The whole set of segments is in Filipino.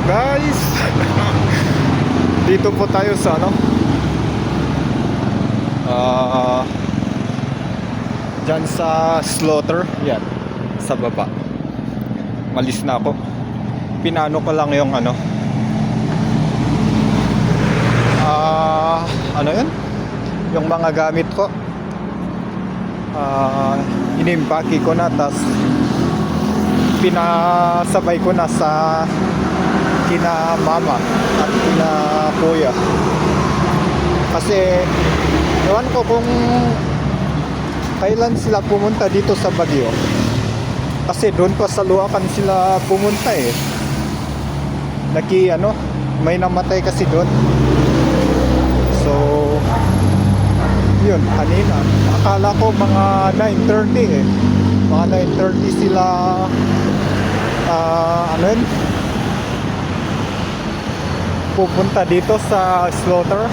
guys. Dito po tayo sa ano, dyan sa slaughter. Yan, sa baba. Malis na ako. Pinano ko lang yung ano, ano yun, yung mga gamit ko. Inimpaki ko na, tas pinasabay ko na sa kina mama at kina kuya, kasi ewan ko kung kailan sila pumunta dito sa Baguio, kasi doon pa sa Luacan sila pumunta eh. May namatay kasi doon. So yun, kanina akala ko mga 9:30 eh, mga 9:30 sila pupunta dito sa slaughter.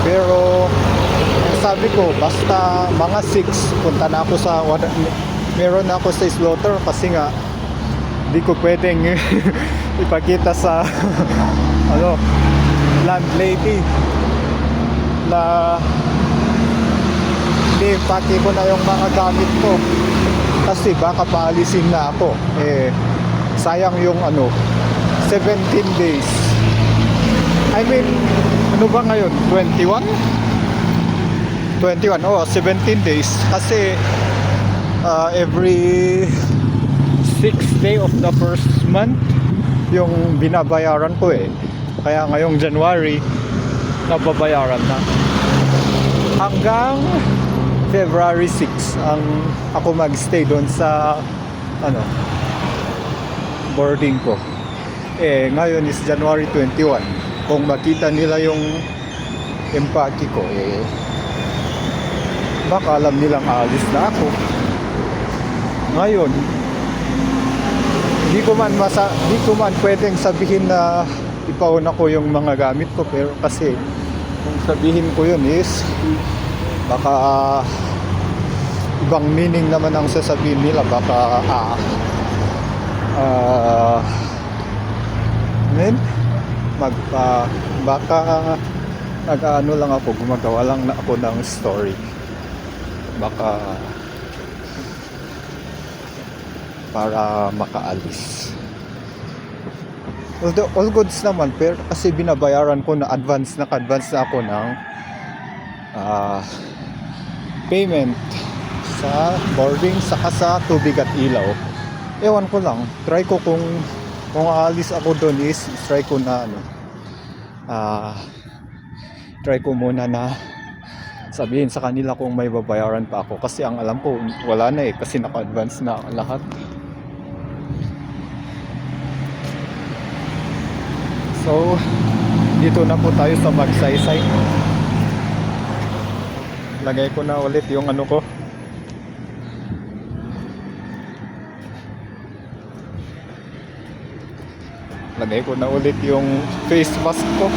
Pero sabi ko basta mga 6 punta na ako sa meron na ako sa slaughter, kasi nga di ko pwedeng ipakita sa landlady na paki ko na yung mga gamit ko, kasi baka paalisin na ako eh. Sayang yung 17 days. I mean, ano ba ngayon? 21? 17 days. Kasi every 6th day of the first month yung binabayaran ko eh. Kaya ngayong January nababayaran na. Hanggang February 6 ang ako magstay doon sa boarding ko. Eh ngayon is January 21. Kung makita nila yung empaki ko eh, baka alam nilang alis na ako. Ngayon di ko man pwedeng sabihin na ipauna ko yung mga gamit ko, pero kasi kung sabihin ko yun is baka ibang meaning naman ang sasabihin nila. Baka baka nag-ano lang ako, gumagawa lang na ako ng story, baka para makaalis. Although all goods naman, pero kasi binabayaran ko na advance na ako ng payment sa boarding saka sa tubig at ilaw. Ewan ko lang, try ko kung aalis ako doon is try ko na try ko muna na sabihin sa kanila kung may babayaran pa ako, kasi ang alam ko wala na eh, kasi naka-advance na lahat. So dito na po tayo sa Magsaysay. Lagay ko na ulit yung ko, lagay ko na ulit yung face mask ko.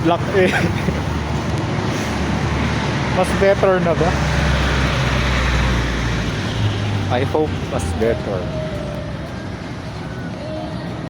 Black eh. Mas better na ba? I hope mas better.